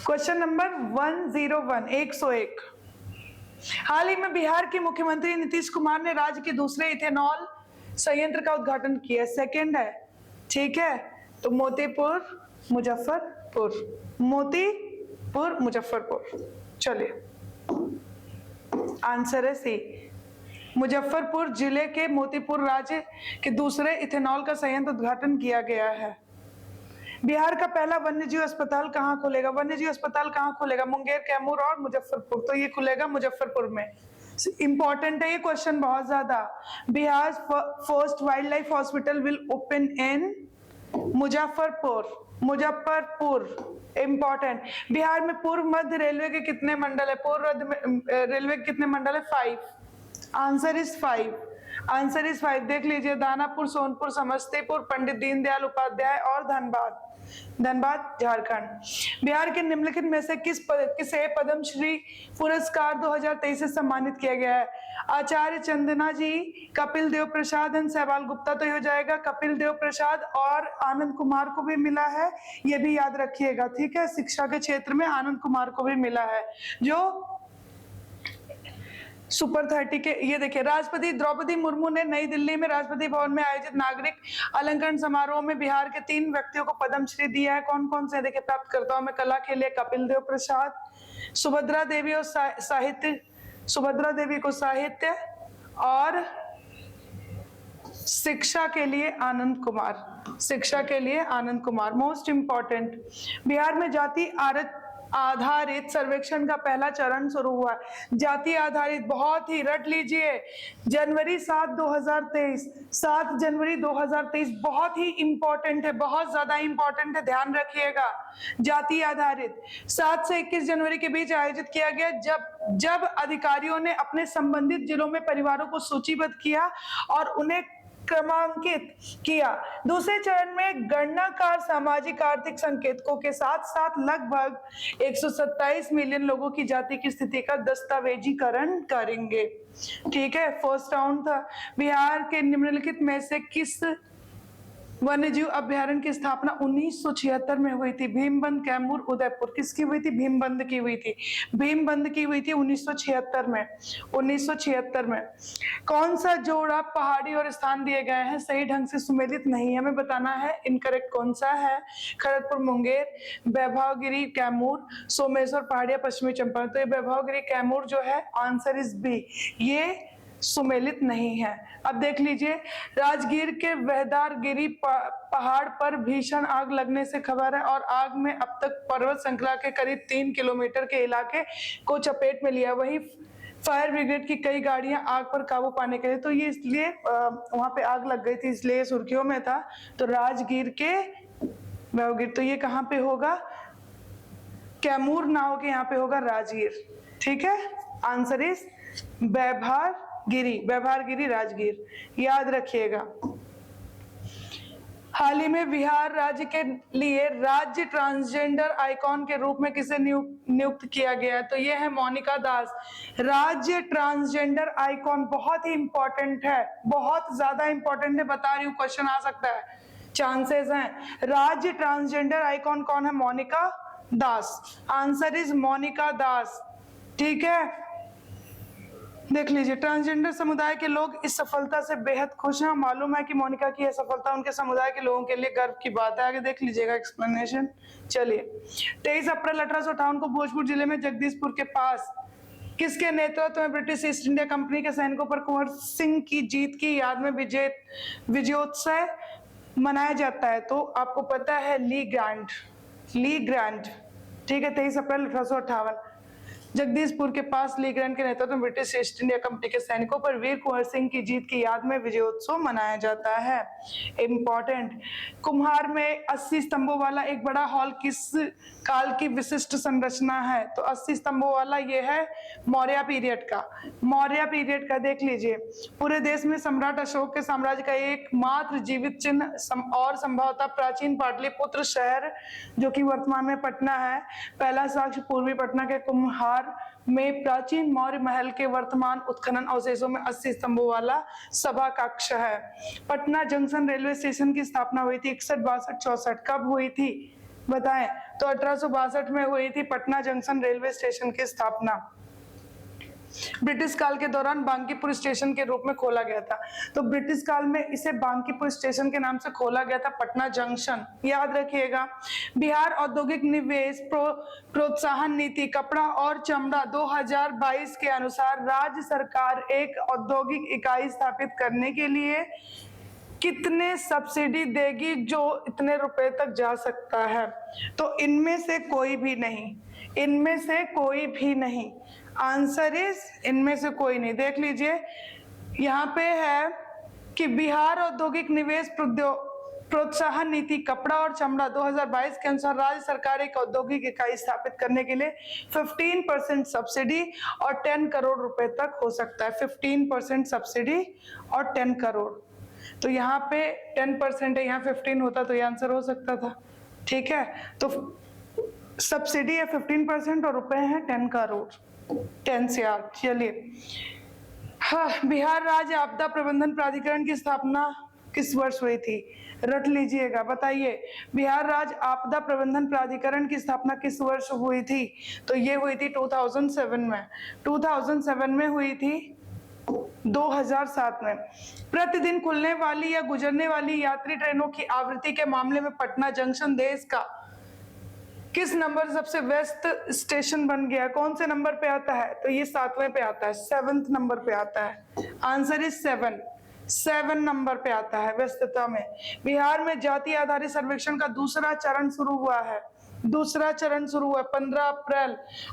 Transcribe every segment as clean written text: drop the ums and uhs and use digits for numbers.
Question number 101, 101। हाल ही में बिहार के मुख्यमंत्री नीतीश कुमार ने राज्य के दूसरे इथेनॉल संयंत्र का उद्घाटन किया। सेकंड है, ठीक है, तो मोतीपुर मुजफ्फरपुर। चलिए, आंसर है सी, मुजफ्फरपुर जिले के मोतीपुर राज्य के दूसरे इथेनॉल का संयंत्र उद्घाटन किया गया है। बिहार का पहला वन्यजीव अस्पताल कहाँ खुलेगा? वन्यजीव अस्पताल कहाँ खुलेगा? मुंगेर, कैमूर और मुजफ्फरपुर। तो ये खुलेगा मुजफ्फरपुर में। इंपॉर्टेंट है ये क्वेश्चन बहुत ज्यादा। Bihar first wild life hospital will open in Muzaffarpur. Important. Bihar में पूर्व मध्य रेलवे के कितने मंडल है? पूर्व रेलवे के कितने मंडल है? 5। Answer is 5। देख लीजिए, दानापुर, सोनपुर, समस्तीपुर, पंडित दीनदयाल उपाध्याय और धनबाद झारखंड। बिहार के निम्नलिखित में से किसे पद्मश्री पुरस्कार 2023 से सम्मानित किया गया है? आचार्य चंदना जी, कपिल देव प्रसाद एंड सहवाल गुप्ता। तो ये हो जाएगा कपिल देव प्रसाद, और आनंद कुमार को भी मिला है, ये भी याद रखिएगा, ठीक है। शिक्षा के क्षेत्र में आनंद कुमार को भी मिला है, जो सुपर 30 के। ये देखिए, राष्ट्रपति द्रौपदी मुर्मू ने नई दिल्ली में राष्ट्रपति भवन में आयोजित नागरिक अलंकरण समारोह में बिहार के 3 व्यक्तियों को पद्मश्री दिया है। कौन कौन से? देखिए, प्राप्तकर्ताओं में कला के लिए कपिल देव प्रसाद, सुभद्रा देवी को साहित्य, और शिक्षा के लिए आनंद कुमार। मोस्ट इंपॉर्टेंट, बिहार में जाति आधारित सर्वेक्षण का पहला चरण शुरू हुआ। जाति आधारित, बहुत ही रट लीजिए, जनवरी 7 जनवरी 2023 बहुत ही इंपॉर्टेंट है, बहुत ज्यादा इंपॉर्टेंट है, ध्यान रखिएगा। जाति आधारित 7 से 21 जनवरी के बीच आयोजित किया गया, जब अधिकारियों ने अपने संबंधित जिलों में परिवारों को सूचीबद्ध किया और उन्हें क्रमांकित किया। दूसरे चरण में गणनाकार सामाजिक आर्थिक संकेतकों के साथ साथ लगभग 127 मिलियन लोगों की जाति की स्थिति का दस्तावेजीकरण करेंगे, ठीक है। फर्स्ट राउंड था। बिहार के निम्नलिखित में से किस वन्यजीव अभ्यारण्य की स्थापना 1976 में हुई थी? भीमबंध, कैमूर, उदयपुर। किसकी हुई थी? भीमबंध की हुई थी। 1976 में। कौन सा जोड़ा पहाड़ी और स्थान दिए गए हैं सही ढंग से सुमेलित नहीं? हमें बताना है इनकरेक्ट कौन सा है। खड़गपुर मुंगेर, वैभवगिरी कैमूर, सोमेश्वर पहाड़िया पश्चिमी चंपारण। तो ये वैभवगिरी कैमूर जो है, आंसर इज बी, ये सुमेलित नहीं है। अब देख लीजिए, राजगीर के वहदारगिरी पहाड़ पर भीषण आग लगने से खबर है, और आग में अब तक पर्वत श्रृंखला के करीब 3 किलोमीटर के इलाके को चपेट में लिया। वही फायर ब्रिगेड की कई गाड़ियां आग पर काबू पाने के लिए, तो ये इसलिए वहां पे आग लग गई थी, इसलिए सुर्खियों में था। तो राजगीर के वहदारगिरी, तो ये कहाँ पे होगा? कैमूर ना हो के यहाँ पे होगा राजगीर, ठीक है। आंसर इज वैभवगिरी राजगीर, याद रखिएगा। हाल ही में बिहार राज्य के लिए राज्य ट्रांसजेंडर आइकॉन के रूप में किसे नियुक्त किया गया? तो ये है मोनिका दास। राज्य ट्रांसजेंडर आइकॉन बहुत ही इंपॉर्टेंट है, बहुत ज्यादा इंपॉर्टेंट है, बता रही हूँ, क्वेश्चन आ सकता है, चांसेस हैं। राज्य ट्रांसजेंडर आइकॉन कौन है? मोनिका दास। आंसर इज मोनिका दास, ठीक है। देख लीजिए, ट्रांसजेंडर समुदाय के लोग इस सफलता से बेहद खुश हैं। मालूम है कि मोनिका की यह सफलता उनके समुदाय के लोगों के लिए गर्व की बात है। आगे देख लीजिएगा एक्सप्लेनेशन। चलिए, 23 अप्रैल 1858 को भोजपुर जिले में जगदीशपुर के पास किसके नेतृत्व में ब्रिटिश ईस्ट इंडिया कंपनी के सैनिकों पर कुंवर सिंह की जीत की याद में विजयोत्सव मनाया जाता है? तो आपको पता है ली ग्रांट, ठीक है। 23 अप्रैल 1858 जगदीशपुर के पास ली ग्रांट के नेतृत्व में ब्रिटिश ईस्ट इंडिया कंपनी के सैनिकों पर वीर कुंवर सिंह की जीत की याद में विजयोत्सव मनाया जाता है। इंपॉर्टेंट, कुम्हार में 80 स्तंभों वाला एक बड़ा हॉल किस काल की विशिष्ट संरचना है? तो 80 स्तंभों वाला ये है मौर्य पीरियड का। देख लीजिए, पूरे देश में सम्राट अशोक के साम्राज्य का एकमात्र जीवित चिन्ह और संभवतः प्राचीन पाटलिपुत्र शहर, जो कि वर्तमान में पटना है, पहला साक्ष्य पूर्वी पटना के कुम्हार में प्राचीन मौर्य महल के वर्तमान उत्खनन अवशेषों में 80 स्तंभों वाला सभा कक्ष है। पटना जंक्शन रेलवे स्टेशन की स्थापना हुई थी 61, 62, 64, कब हुई थी? बताएं। तो 1862 में हुई थी पटना जंक्शन रेलवे स्टेशन की स्थापना। ब्रिटिश काल के दौरान बांकीपुर स्टेशन के रूप में खोला गया था। तो ब्रिटिश काल में इसे बांकीपुर स्टेशन के नाम से खोला गया था, पटना जंक्शन, याद रखिएगा। बिहार औद्योगिक निवेश प्रोत्साहन नीति कपड़ा और चमड़ा 2022 के अनुसार राज्य सरकार एक औद्योगिक इकाई स्थापित करने के लिए कितने सब्सिडी देगी जो इतने रुपए तक जा सकता है? तो इनमें से कोई भी नहीं, इनमें से कोई भी नहीं। आंसर इज इनमें से कोई नहीं। देख लीजिए यहाँ पे है कि बिहार औद्योगिक निवेश प्रोत्साहन नीति कपड़ा और चमड़ा 2022 के अनुसार राज्य सरकार एक औद्योगिक इकाई स्थापित करने के लिए 15% सब्सिडी और 10 करोड़ रुपए तक हो सकता है। 15% सब्सिडी और 10 करोड़। तो यहाँ पे 10% है, यहाँ 15 होता तो ये आंसर हो सकता था। ठीक है, तो सब्सिडी है 15% और रुपए हैं 10 करोड़। 10 से 8। चलिए, हाँ, बिहार राज्य आपदा प्रबंधन प्राधिकरण की स्थापना किस वर्ष हुई थी? रट लीजिएगा, बताइए। बिहार राज्य आपदा प्रबंधन प्राधिकरण की स्थापना किस वर्ष हुई थी? तो ये हुई थी 2007 में। 2007 में हुई थी, 2007 में। प्रतिदिन खुलने वाली या गुजरने वाली यात्री ट्रेनों की आवृत्ति के मामले में पटना जंक्शन देश का किस नंबर सबसे व्यस्त स्टेशन बन गया? कौन से नंबर पे आता है? तो ये 7वें पे आता है, 7th नंबर पे आता है। आंसर इज 7 नंबर पे आता है व्यस्तता में। बिहार में जाति आधारित सर्वेक्षण का दूसरा चरण शुरू हुआ है। दूसरा चरण शुरू हुआ 15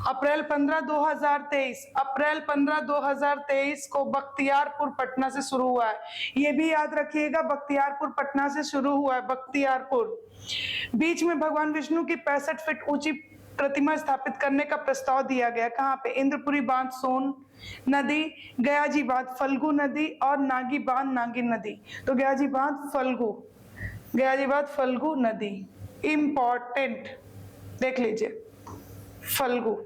अप्रैल 15 2023 अप्रैल 15 2023 को बख्तियारपुर पटना से शुरू हुआ है। ये भी याद रखिएगा, बख्तियारपुर पटना से शुरू हुआ है, बख्तियारपुर। बीच में भगवान विष्णु की 65 फीट ऊंची प्रतिमा स्थापित करने का प्रस्ताव दिया गया। कहाँ पे? इंद्रपुरी बांध सोन नदी, गयाजी बांध फल्गु नदी और नागी बांध नागिन नदी। तो गयाजी बांध फल्गु नदी इंपॉर्टेंट, देख लीजिए, फल्गु।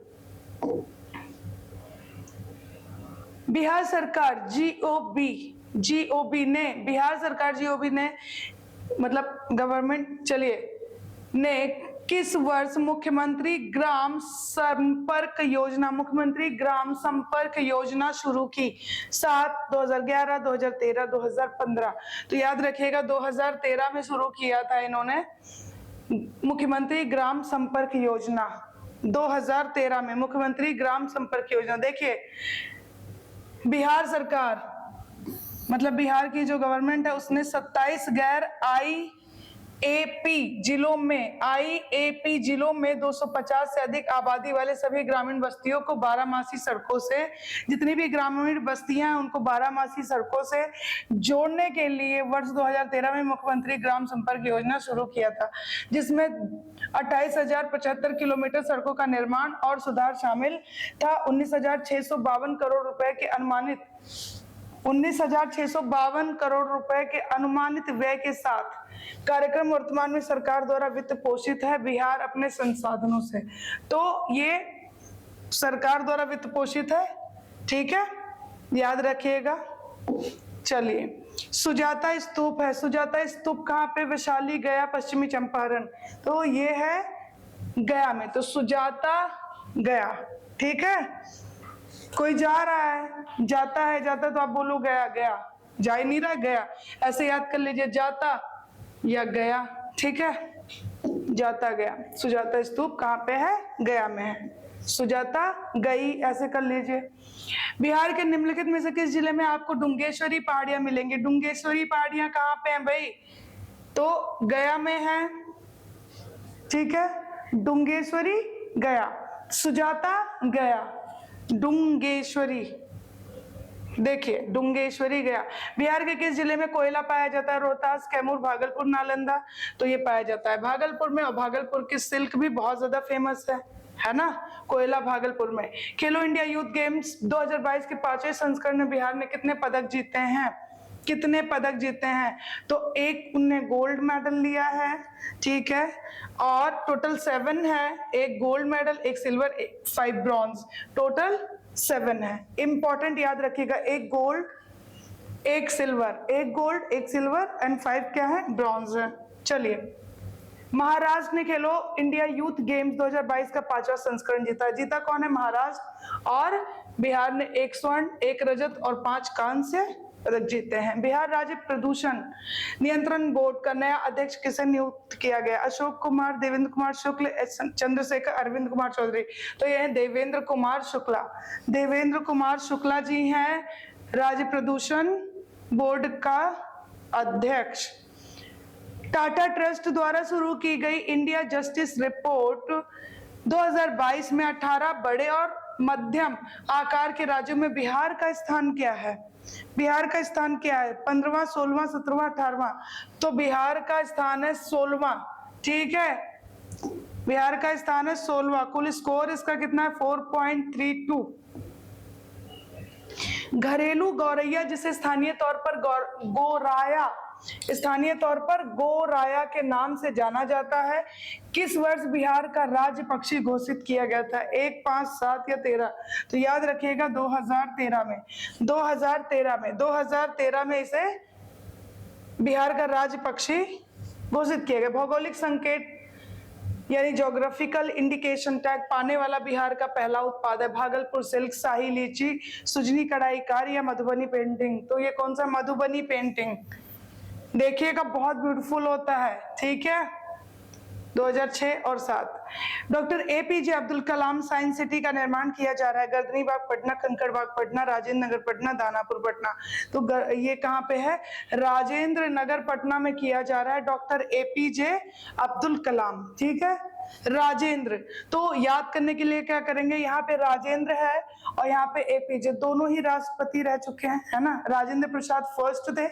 बिहार सरकार जीओबी ने मतलब गवर्नमेंट, चलिए, ने किस वर्ष मुख्यमंत्री ग्राम संपर्क योजना शुरू की? 7, 2011, 2013, 2015। तो याद रखिएगा 2013 में शुरू किया था इन्होंने मुख्यमंत्री ग्राम संपर्क योजना। 2013 में मुख्यमंत्री ग्राम संपर्क योजना। देखिए, बिहार सरकार मतलब बिहार की जो गवर्नमेंट है उसने 27 गैर आईएपी जिलों में 250 से अधिक आबादी वाले सभी ग्रामीण बस्तियों को 12मासी सड़कों से, जितनी भी ग्रामीण बस्तियां हैं उनको 12मासी सड़कों से जोड़ने के लिए वर्ष 2013 में मुख्यमंत्री ग्राम संपर्क योजना शुरू किया था, जिसमें 28,075 किलोमीटर सड़कों का निर्माण और सुधार शामिल था। 19,652 करोड़ रुपए के अनुमानित 19,652 करोड़ रुपए के अनुमानित व्यय के साथ कार्यक्रम वर्तमान में सरकार द्वारा वित्त पोषित है बिहार अपने संसाधनों से। तो ये सरकार द्वारा वित्त पोषित है, ठीक है, याद रखिएगा। चलिए, सुजाता स्तूप है। सुजाता स्तूप कहाँ पे? वैशाली, गया, पश्चिमी चंपारण। तो ये है गया में, तो सुजाता गया, ठीक है। कोई जा रहा है, जाता है, जाता तो आप बोलो गया, गया, जा ही नहीं रहा, गया। ऐसे याद कर लीजिए, जाता या गया, ठीक है, जाता गया। सुजाता स्तूप कहाँ पे है? गया में है। सुजाता गई, ऐसे कर लीजिए। बिहार के निम्नलिखित में से किस जिले में आपको डुंगेश्वरी पहाड़ियां मिलेंगी? डुंगेश्वरी पहाड़ियां कहाँ पे हैं भाई? तो गया में है, ठीक है, डुंगेश्वरी गया, सुजाता गया, डुंगेश्वरी, देखिए डुंगेश्वरी गया। बिहार के किस जिले में कोयला पाया जाता है? रोहतास, कैमूर, भागलपुर, नालंदा। तो ये पाया जाता है भागलपुर में, और भागलपुर की सिल्क भी बहुत ज्यादा फेमस है ना, कोयला भागलपुर में। खेलो इंडिया यूथ गेम्स 2022 के 5वें संस्करण में बिहार ने कितने पदक जीते हैं? तो एक उनने गोल्ड मेडल लिया है, ठीक है, और टोटल 7 है, एक गोल्ड मेडल, एक सिल्वर, 5 ब्रॉन्ज, टोटल 7 है। इंपॉर्टेंट याद रखिएगा, एक गोल्ड, एक सिल्वर एंड 5 क्या है? ब्रॉन्ज है। चलिए, महाराष्ट्र ने खेलो इंडिया यूथ गेम्स 2022 का 5वां संस्करण जीता। जीता कौन है? महाराष्ट्र। और बिहार ने 1 स्वर्ण, 1 रजत और 5 कांस्य पदक जीते हैं। बिहार राज्य प्रदूषण नियंत्रण बोर्ड का नया अध्यक्ष किसे नियुक्त किया गया? अशोक कुमार, देवेंद्र कुमार शुक्ल, एस चंद्रशेखर, अरविंद कुमार चौधरी। तो ये है देवेंद्र कुमार शुक्ला। देवेंद्र कुमार शुक्ला जी हैं राज्य प्रदूषण बोर्ड का अध्यक्ष। टाटा ट्रस्ट द्वारा शुरू की गई इंडिया जस्टिस रिपोर्ट 2022 में 18 बड़े और मध्यम आकार के राज्यों में बिहार का स्थान क्या है? बिहार का स्थान क्या है? 15वां, 16वां, 17वां, 18वां? तो बिहार का स्थान है 16वां। ठीक है, बिहार का स्थान है 16वां। कुल स्कोर इसका कितना है? 4.32। घरेलू गौरैया जिसे स्थानीय तौर पर गोराया, स्थानीय तौर पर गोराया के नाम से जाना जाता है, किस वर्ष बिहार का राज्य पक्षी घोषित किया गया था? 1, 5, 7 या 13? तो याद रखिएगा 2013 में। 2013 में इसे बिहार का राज्य पक्षी घोषित किया गया। भौगोलिक संकेत यानी ज्योग्राफिकल इंडिकेशन टैग पाने वाला बिहार का पहला उत्पाद है भागलपुर सिल्क, शाही लीची, सुजनी कढ़ाई कार या मधुबनी पेंटिंग? तो ये कौन सा? मधुबनी पेंटिंग। देखिएगा बहुत ब्यूटीफुल होता है। ठीक है, 2006 और 7। Doctor APJ Abdul Kalam science city का निर्माण किया जा रहा है। गर्दनीबाग पटना, कंकड़बाग पटना, राजेंद्र नगर पटना, दानापुर पटना। तो ये कहाँ पे है? राजेंद्र नगर पटना में किया जा रहा है डॉक्टर एपीजे अब्दुल कलाम। ठीक है, राजेंद्र। तो याद करने के लिए क्या करेंगे? यहाँ पे राजेंद्र है और यहाँ पे एपीजे, दोनों ही राष्ट्रपति रह चुके हैं, है ना। राजेंद्र प्रसाद फर्स्ट थे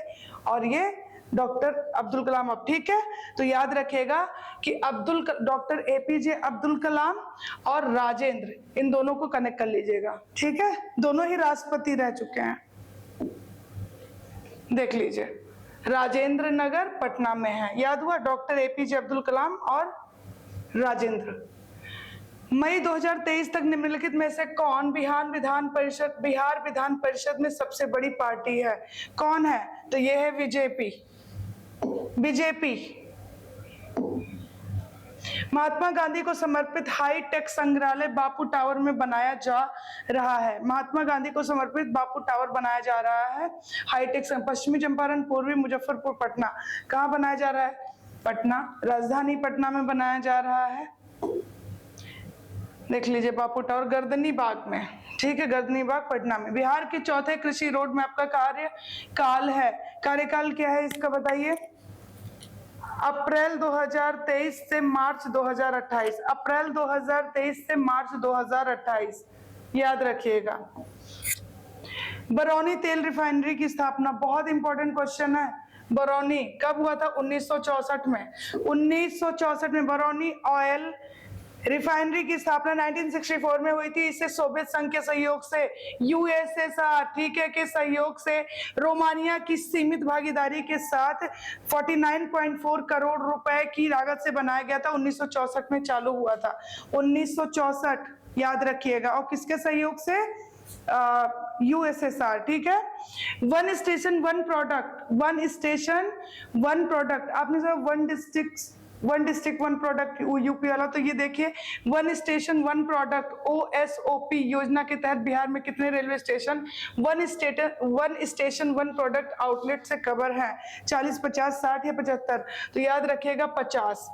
और ये डॉक्टर अब्दुल कलाम अब। ठीक है, तो याद रखिएगा कि डॉक्टर एपीजे अब्दुल कलाम और राजेंद्र, इन दोनों को कनेक्ट कर लीजिएगा। ठीक है, दोनों ही राष्ट्रपति रह चुके हैं। देख लीजिए, राजेंद्र नगर पटना में है। याद हुआ? डॉक्टर एपीजे अब्दुल कलाम और राजेंद्र। मई 2023 तक निम्नलिखित में से कौन बिहार विधान परिषद में सबसे बड़ी पार्टी है? कौन है? तो ये है बीजेपी। महात्मा गांधी को समर्पित हाई टेक संग्रहालय बापू टावर में बनाया जा रहा है। महात्मा गांधी को समर्पित बापू टावर बनाया जा रहा है। हाईटेक पश्चिमी चंपारण, पूर्वी मुजफ्फरपुर, पटना। कहाँ बनाया जा रहा है? पटना, राजधानी पटना में बनाया जा रहा है। देख लीजिए बापू टावर गर्दनीबाग में। ठीक है, गर्दनीबाग पटना में। बिहार के चौथे कृषि रोड मैप का कार्यकाल क्या है इसका बताइए? अप्रैल 2023 से मार्च 2028। अप्रैल 2023 से मार्च 2028, याद रखिएगा। बरौनी तेल रिफाइनरी की स्थापना, बहुत इंपॉर्टेंट क्वेश्चन है। बरौनी कब हुआ था? 1964 में। 1964 में बरौनी ऑयल रिफाइनरी की स्थापना 1964 में हुई थी। इससे सोवियत संघ के सहयोग से, यूएसएसआर, ठीक है, के सहयोग से रोमानिया की सीमित भागीदारी के साथ 49.4 करोड़ रुपए की लागत से बनाया गया था। 1964 में चालू हुआ था। 1964, याद रखिएगा। और किसके सहयोग से? यूएसएसआर। ठीक है। One station one product, one station one product. आपने सब one district one product UP वाला, तो ये देखिए one station one product OSOP योजना के तहत बिहार में कितने railway station one station one product outlet से कवर है? 40, 50, 60 या 75? तो याद रखिएगा 50।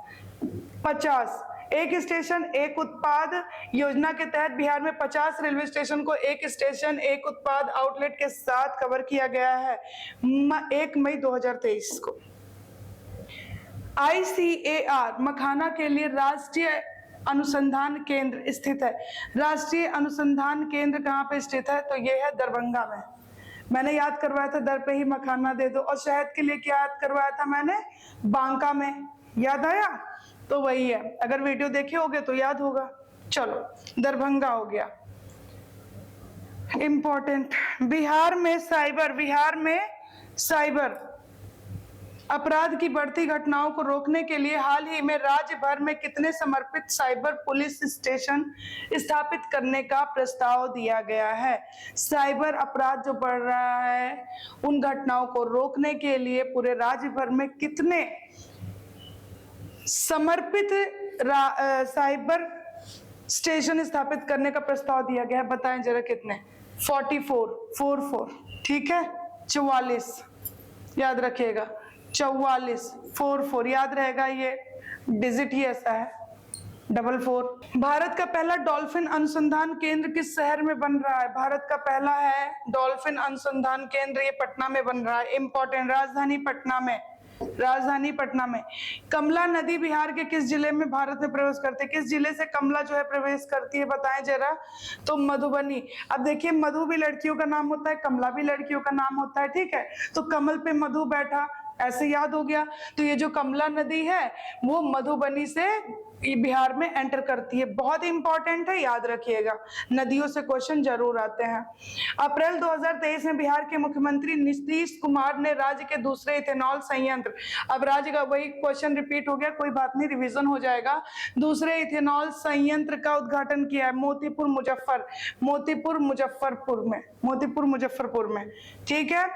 एक स्टेशन एक उत्पाद योजना के तहत बिहार में 50 रेलवे स्टेशन को एक स्टेशन एक उत्पाद आउटलेट के साथ कवर किया गया है 1 मई 2023 को। ICAR मखाना के लिए राष्ट्रीय अनुसंधान केंद्र स्थित है। राष्ट्रीय अनुसंधान केंद्र कहाँ पे स्थित है? तो ये है दरभंगा में। मैंने याद करवाया था दर पे ही मखाना दे दो। और शहद के लिए क्या याद करवाया था मैंने? बांका में। याद आया? तो वही है, अगर वीडियो देखे होगे तो याद होगा। चलो, दरभंगा हो गया। इंपॉर्टेंट, बिहार में साइबर अपराध की बढ़ती घटनाओं को रोकने के लिए हाल ही में राज्य भर में कितने समर्पित साइबर पुलिस स्टेशन स्थापित करने का प्रस्ताव दिया गया है? साइबर अपराध जो बढ़ रहा है उन घटनाओं को रोकने के लिए पूरे राज्य भर में कितने समर्पित साइबर स्टेशन स्थापित करने का प्रस्ताव दिया गया है, बताएं जरा कितने? 44 ठीक है, 44 याद रखिएगा, 44 याद रहेगा, ये डिजिट ही ऐसा है 44। भारत का पहला डॉल्फिन अनुसंधान केंद्र किस शहर में बन रहा है? भारत का पहला है डॉल्फिन अनुसंधान केंद्र, ये पटना में बन रहा है। इंपॉर्टेंट, राजधानी पटना में, राजधानी पटना में। कमला नदी बिहार के किस जिले में भारत में प्रवेश करती है? किस जिले से कमला जो है प्रवेश करती है, बताएं जरा? तो मधुबनी। अब देखिए, मधु भी लड़कियों का नाम होता है, कमला भी लड़कियों का नाम होता है, ठीक है? तो कमल पे मधु बैठा, ऐसे याद हो गया। तो ये जो कमला नदी है वो मधुबनी से बिहार में एंटर करती है, बहुत इंपॉर्टेंट है, याद रखिएगा। नदियों से क्वेश्चन जरूर आते हैं। अप्रैल 2023 में बिहार के मुख्यमंत्री नीतीश कुमार ने राज्य के दूसरे इथेनॉल संयंत्र, अब राज्य का वही क्वेश्चन रिपीट हो गया, कोई बात नहीं, रिवीजन हो जाएगा। दूसरे इथेनॉल संयंत्र का उद्घाटन किया है मोतीपुर मुजफ्फरपुर में, ठीक है?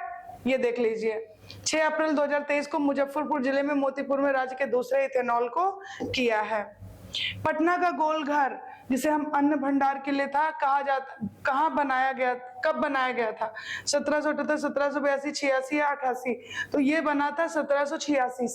ये देख लीजिए, 6 अप्रैल 2023 को मुजफ्फरपुर जिले में मोतीपुर में राज्य के दूसरे इथेनॉल को किया है। पटना का गोलघर, जिसे हम अन्न भंडार के लिए था कहा जाता, कहाँ बनाया गया, कब बनाया गया था? 1778, 1782, 86 या 88? तो ये बना था 1786,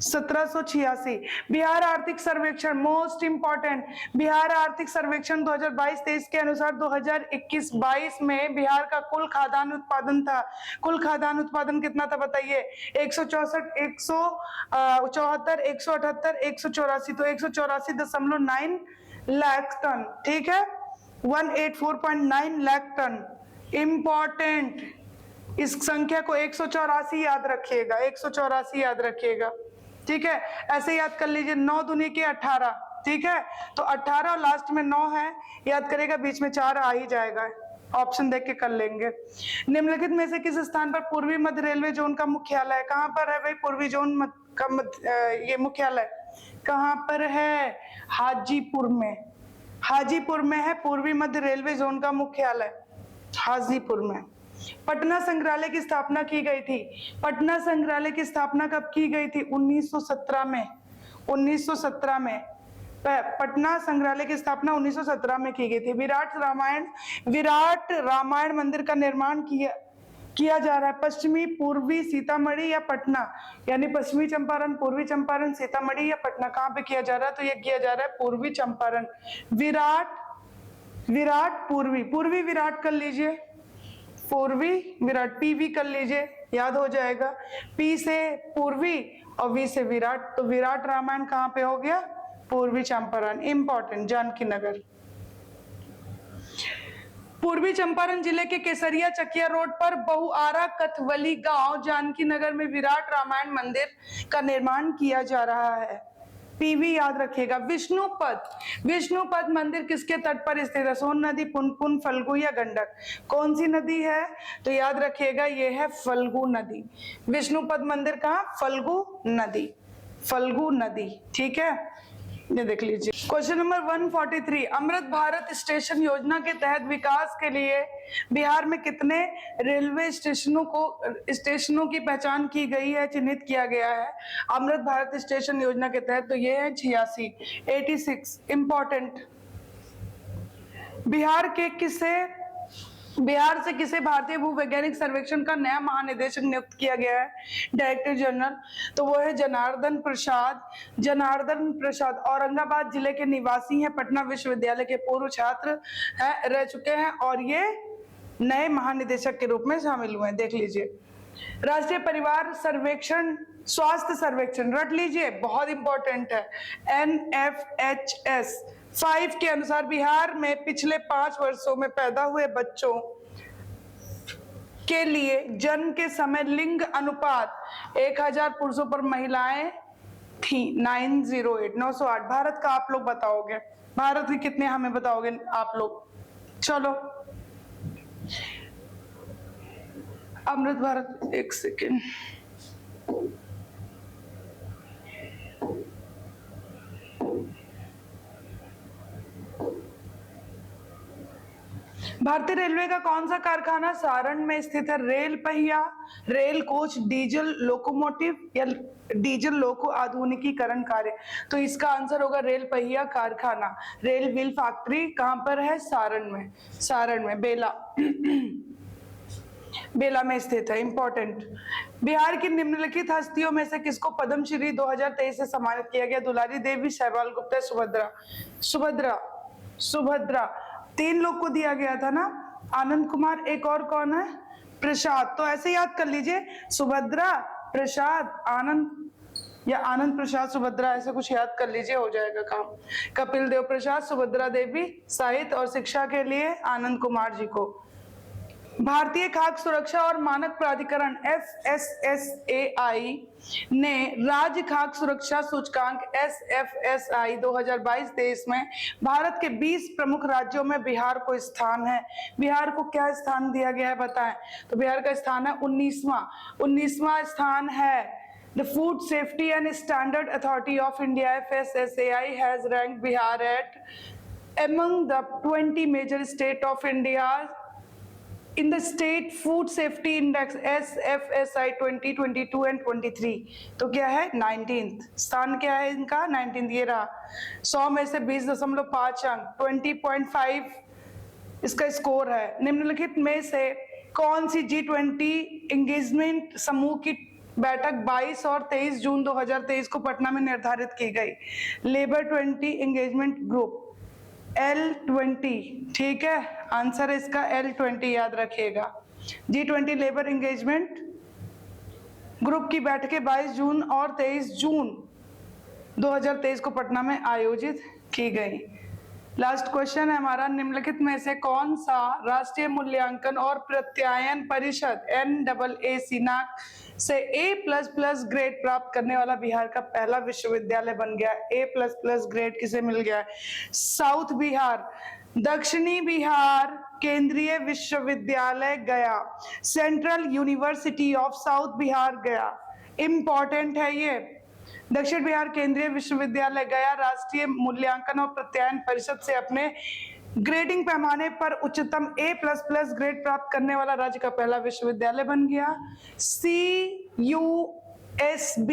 1786। बिहार आर्थिक सर्वेक्षण, मोस्ट इंपॉर्टेंट, बिहार आर्थिक सर्वेक्षण 2022-23 के अनुसार 2021-22 में बिहार का कुल खाद्यान्न उत्पादन था, कुल खाद्यान्न उत्पादन कितना था बताइए? 164, 174, 178, 184, तो 184.9 लाख टन, ठीक है? 184.9 लाख टन। इंपॉर्टेंट, इस संख्या को 184 याद रखिएगा, 184 याद रखिएगा, ठीक है? ऐसे याद कर लीजिए, 9 दूनी के 18, ठीक है? तो 18 और लास्ट में 9 है, याद करेगा, बीच में 4 आ ही जाएगा, ऑप्शन देख के कर लेंगे। निम्नलिखित में से किस स्थान पर पूर्वी मध्य रेलवे जोन का मुख्यालय है? कहाँ पर है भाई पूर्वी जोन का ये मुख्यालय कहाँ पर है? हाजीपुर में, हाजीपुर में है पूर्वी मध्य रेलवे जोन का मुख्यालय, हाजीपुर में। पटना संग्रहालय की स्थापना की गई थी, पटना संग्रहालय की स्थापना कब की गई थी? 1917 में, 1917 में पटना संग्रहालय की स्थापना 1917 में की गई थी। विराट रामायण मंदिर का निर्माण किया जा रहा है पश्चिमी पूर्वी सीतामढ़ी या पटना, यानी पश्चिमी चंपारण, पूर्वी चंपारण, सीतामढ़ी या पटना, कहाँ पे किया जा रहा है? तो ये किया जा रहा है पूर्वी चंपारण। विराट पूर्वी विराट कर लीजिए, पूर्वी विराट, पीवी कर लीजिए, याद हो जाएगा। पी से पूर्वी और वी से विराट, तो विराट रामायण कहाँ पे हो गया? पूर्वी चंपारण। इंपॉर्टेंट, जानकी नगर। पूर्वी चंपारण जिले के केसरिया चकिया रोड पर बहुआरा कथवली गांव जानकी नगर में विराट रामायण मंदिर का निर्माण किया जा रहा है। पीवी याद रखिएगा। विष्णुपद मंदिर किसके तट पर स्थित है? सोन नदी, पुनपुन, फल्गु या गंडक? कौन सी नदी है? तो याद रखिएगा, ये है फल्गु नदी। विष्णुपद मंदिर कहाँ? फल्गु नदी, फल्गु नदी, ठीक है? ये देख लीजिए। Question number 143, Amrit Bharat station योजना के तहत विकास के लिए बिहार में कितने रेलवे स्टेशनों की पहचान की गई है, चिन्हित किया गया है अमृत भारत स्टेशन योजना के तहत? तो ये है 86। इंपॉर्टेंट, बिहार से किसे भारतीय भूवैज्ञानिक सर्वेक्षण का नया महानिदेशक नियुक्त किया गया है, डायरेक्टर जनरल? तो वो है जनार्दन प्रसाद। औरंगाबाद जिले के निवासी हैं, पटना विश्वविद्यालय के पूर्व छात्र रह चुके हैं और ये नए महानिदेशक के रूप में शामिल हुए हैं, देख लीजिए। राष्ट्रीय परिवार सर्वेक्षण, स्वास्थ्य सर्वेक्षण रट लीजिए, बहुत इंपॉर्टेंट है, NFHS 5 के अनुसार बिहार में पिछले 5 वर्षों में पैदा हुए बच्चों के लिए जन्म के समय लिंग अनुपात 1000 पुरुषों पर महिलाएं थी 908। भारत का आप लोग बताओगे, भारत के कितने हमें बताओगे आप लोग? चलो अमृत भारत, एक सेकेंड, भारतीय रेलवे का कौन सा कारखाना सारण में स्थित है? रेल पहिया, रेल कोच, डीजल लोकोमोटिव या डीजल लोको आधुनिकीकरण कार्य? तो इसका आंसर होगा रेल पहिया कारखाना। रेल व्हील फैक्ट्री कहां पर है? सारण में, सारण में बेला बेला में स्थित है। इंपॉर्टेंट। बिहार की निम्नलिखित हस्तियों में से किसको पद्मश्री 2023 से सम्मानित किया गया? दुलारी देवी, सहवाल गुप्ता, सुभद्रा। सुभद्रा, सुभद्रा। 3 लोग को दिया गया था ना, आनंद कुमार, एक और कौन है? प्रसाद। तो ऐसे याद कर लीजिए, सुभद्रा, प्रसाद, आनंद, या आनंद प्रसाद सुभद्रा, ऐसे कुछ याद कर लीजिए, हो जाएगा काम। कपिल देव प्रसाद, सुभद्रा देवी। साहित्य और शिक्षा के लिए आनंद कुमार जी को। भारतीय खाद्य सुरक्षा और मानक प्राधिकरण FSSAI ने राज्य खाद्य सुरक्षा सूचकांक SFSI 2022-23 में भारत के 20 प्रमुख राज्यों में बिहार को स्थान है। बिहार को क्या स्थान दिया गया है बताएं? तो बिहार का स्थान है 19वां स्थान है। The Food Safety and Standard Authority of India FSSAI has ranked Bihar at among the 20 major states of India in the State Food Safety Index SFSI 2022 and 23। तो क्या है? 19th स्थान। क्या है इनका? 19th। ये रहा। 100 में से 20.5 अंक, 20.5 इसका स्कोर है। निम्नलिखित में से कौन सी G20 एंगेजमेंट समूह की बैठक 22 और 23 जून 2023 को पटना में निर्धारित की गई? लेबर 20 एंगेजमेंट ग्रुप, L20, ठीक है, आंसर इसका L20 याद रखिएगा। G20 लेबर एंगेजमेंट ग्रुप की बैठकें 22 जून और 23 जून 2023 को पटना में आयोजित की गई। लास्ट क्वेश्चन है हमारा, निम्नलिखित में से कौन सा राष्ट्रीय मूल्यांकन और प्रत्यायन परिषद NAAC से A++ ग्रेड प्राप्त करने वाला बिहार का पहला विश्वविद्यालय बन गया? A++ ग्रेड किसे मिल गया है? साउथ बिहार, दक्षिणी बिहार केंद्रीय विश्वविद्यालय गया, central university of south Bihar गया। इंपॉर्टेंट है ये। दक्षिण बिहार केंद्रीय विश्वविद्यालय गया राष्ट्रीय मूल्यांकन और प्रत्यायन परिषद से अपने ग्रेडिंग पैमाने पर उच्चतम A++ ग्रेड प्राप्त करने वाला राज्य का पहला विश्वविद्यालय बन गया। CUSB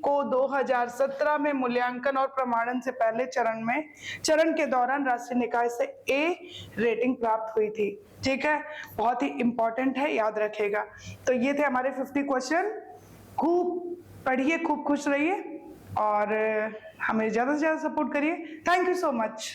को 2017 में मूल्यांकन और प्रमाणन से पहले चरण के दौरान राष्ट्रीय निकाय से A रेटिंग प्राप्त हुई थी। ठीक है, बहुत ही इंपॉर्टेंट है, याद रखेगा। तो ये थे हमारे 50 क्वेश्चन। खूब पढ़िए, खूब खुश रहिए और हमें ज्यादा से ज्यादा सपोर्ट करिए। Thank you so much.